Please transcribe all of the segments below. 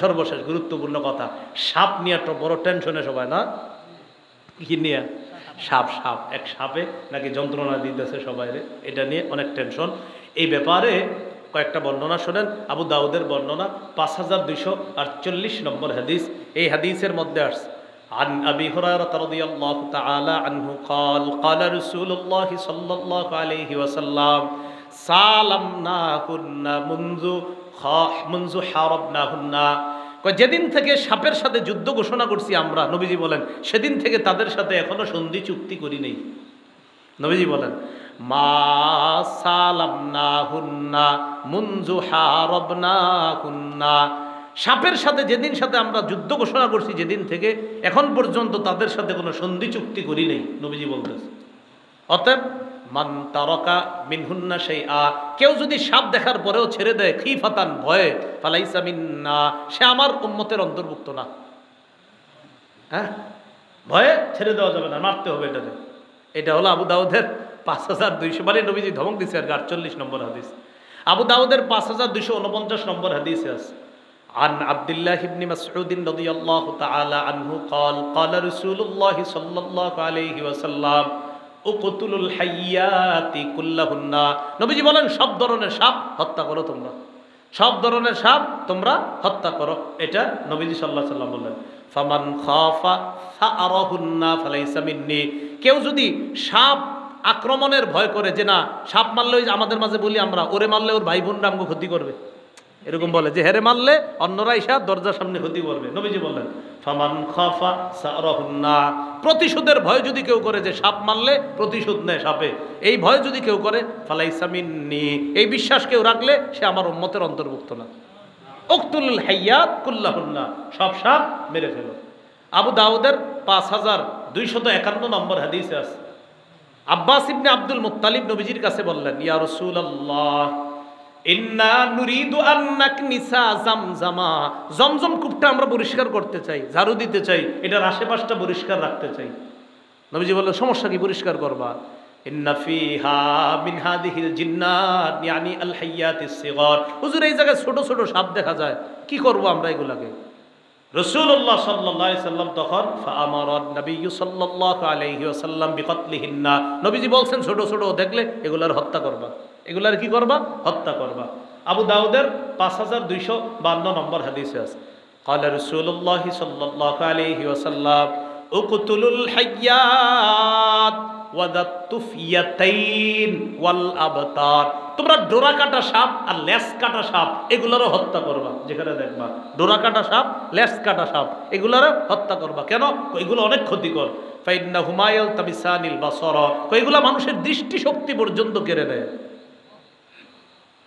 সর্বশেষ গুরুত্বপূর্ণ কথা, সাপ নিয়ে একটা বড় টেনশনে সবাই, না? কি নিয়ে? সাপ। এক সাপে নাকি যন্ত্রণা দিতেছে সবাই, এটা নিয়ে অনেক টেনশন। এই ব্যাপারে কয়েকটা বর্ণনা শোনেন। আবু দাউদের বর্ণনা 5248 নম্বর হাদিস। এই হাদিসের মধ্যে আসছে عن أبي هريرة رضي الله تعالى عنه قال قال رسول الله صلى الله عليه وسلم سالمناهن منذ حاربناهن। যেদিন থেকে সাপের সাথে যুদ্ধ ঘোষণা করছি আমরা, নবীজি বলেন, সেদিন থেকে তাদের সাথে এখনো সন্ধি চুক্তি করি নেই। নবীজি বলেন মা সালামনাহুন্না মুনযু হারাবনাহুন্না, সাপের সাথে যেদিন সাথে আমরা যুদ্ধ ঘোষণা করছি যেদিন থেকে এখন পর্যন্ত তাদের সাথে কোনো সন্ধি চুক্তি করি নেই, নবীজি বলতেছে। অতএব মান তারাকা মিনহুন্না শাইআ, কেউ যদি সাপ দেখার পরেও ছেড়ে দেয় খিফাতান, ভয়ে, ফালাইসা মিন্না, সে আমার উম্মতের অন্তর্ভুক্ত না। হ্যাঁ, ভয়ে ছেড়ে দেওয়া যাবে না, মারতে হবে এটাতে। এটা হলো আবু দাউদের 5200, মানে নবীজি ধমক দিচ্ছে আর 48 নম্বর হাদিস। আবু দাউদের 5249 নম্বর হাদিসে আছে عن عبد الله بن مسعود رضي الله تعالى عنه قال قال رسول الله صلى الله عليه وسلم اقتلوا الحيات كلهن। নবীজি বলেন সব ধরনের সাপ হত্যা করো তোমরা, সব ধরনের সাপ তোমরা হত্যা করো। এটা নবীজি সাল্লাল্লাহু আলাইহি ওয়াসাল্লাম বললেন। ফামান খাফা ফাআরাহুন্না ফালাইসা মিন্নি, কেউ যদি সাপ আক্রমণের ভয় করে, যে না সাপ মারলে, ওই আমাদের মাঝে বলি আমরা, ওরে মারলে ওর ভাই বোনরা আমাকে ক্ষতি করবে, এরকম বলে যে হেরে মারলে অন্যরা এসে দরজার সামনে ক্ষতি করবে। নবীজি বললেন ফামান খাফা সারাহুন্না, প্রতিশোধের ভয় যদি কেউ করে, যে সাপ মারলে প্রতিশোধ নেয় সাপে, এই ভয় যদি কেউ করে, ফালাইসা মিন্নি, এই বিশ্বাস কেউ রাখলে সে আমার উম্মতের অন্তর্ভুক্ত না। উকতুলুল হাইয়াত কুল্লাহুন্না, সব সাপ মেরে ফেলো। আবু দাউদের 5251 নম্বর হাদিসে আছে আব্বাস ইবনে আব্দুল মুত্তালিব নবীজির কাছে বললেন, ইয়া রাসূলুল্লাহ ইন্না নুরিদু আন নাকনিসা জামজামা, জমজম কূপটা আমরা পরিষ্কার করতে চাই, ঝাড়ু দিতে চাই, এটার আশেপাশটা পরিষ্কার রাখতে চাই। নবীজি বললেন সমস্যা কি, পরিষ্কার করবা। ইন্না ফিহা মিন হাদিহিল জিন্নাত ইয়ানি আল হাইয়াতিস সিগার, হুজুর এই জায়গায় ছোট ছোট সাপ দেখা যায়, কি করব আমরা এগুলাকে? রাসূলুল্লাহ সাল্লাল্লাহু আলাইহি সাল্লাম তখন ফাআমারান নবী সাল্লাল্লাহু আলাইহি ওয়াসাল্লাম বিকতলিহিন্না, নবীজি বলছেন ছোট ছোট দেখলে এগুলার হত্যা করবা, এগুলার কি করবা? হত্যা করবা। আবু দাউদের 5252 নম্বর হাদিসে আছে ক্বালা রাসূলুল্লাহ সাল্লাল্লাহু আলাইহি ওয়াসাল্লাম উকতুলুল হাইয়াত ওয়াদাতুফিয়াতাইন ওয়াল আবতার, তোমরা ডোরা কাটা সাপ আর লেজ কাটা সাপ এগুলারও হত্যা করবা। যেখানে দেখবা ডোরা কাটা সাপ, লেজ কাটা সাপ, এগুলারও হত্যা করবা। কেন? এগুলো অনেক ক্ষতিকর। ফাইন্নাহুমা ইয়ালতাবিসানিল বাসারা, এগুলা মানুষের দৃষ্টি শক্তি পর্যন্ত কেড়ে নেয়।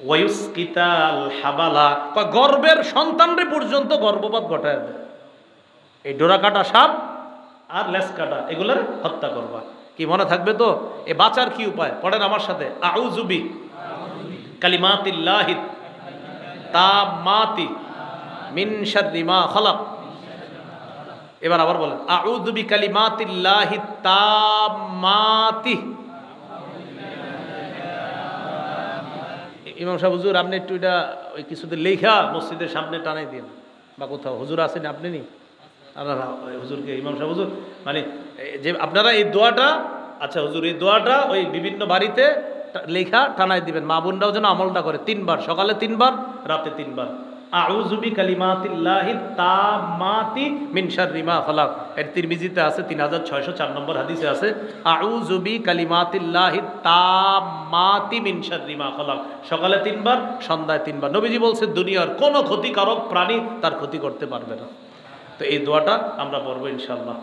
ওয়ায়ুসকিতাল হাবালা, গর্ভের সন্তানরে পর্যন্ত গর্ভপাত ঘটায় দেয়। এই ডোরা কাটা সাপ আর লেজ কাটা এগুলার হত্যা করবা। কি মনে থাকবে তো? এ বাঁচার কি উপায়? পড়েন আমার সাথে, আউযু বি কালিমাতিল্লাহি তাম্মাতি মিন শাররি মা খালাক। এবার আবার বলেন, আউযু বি কালিমাতিল্লাহি তাম্মাতি। ইমাম সাহেব হুজুর আপনি একটু এটা ওই কিছুতে লেখা মসজিদের সামনে টানাই দিন, বা কোথাও হুজুর আছেন আপনি নি? হুজুরকে ইমাম সাহেব হুজুর মানে যে আপনারা এই দোয়াটা, আচ্ছা হুজুর এই দোয়াটা ওই বিভিন্ন বাড়িতে লেখা টানাই দিবেন, মা বোনরাও যেন আমলটা করে। 3 বার, সকালে 3 বার, রাতে 3 বার। আউযু বি কালিমাতিল্লাহি তাম্মাতি মিন শাররি মা খালাক। এর তিরমিজিতে আছে 3604 নম্বর হাদিসে আছে আউযু বি কালিমাতিল্লাহি তাম্মাতি মিন শাররি মা খালাক। সকালে 3 বার, সন্ধ্যায় 3 বার। নবীজি বলছে দুনিয়ার কোনো ক্ষতিকারক প্রাণী তার ক্ষতি করতে পারবে না। তো এই দোয়াটা আমরা পড়বো ইনশাআল্লাহ।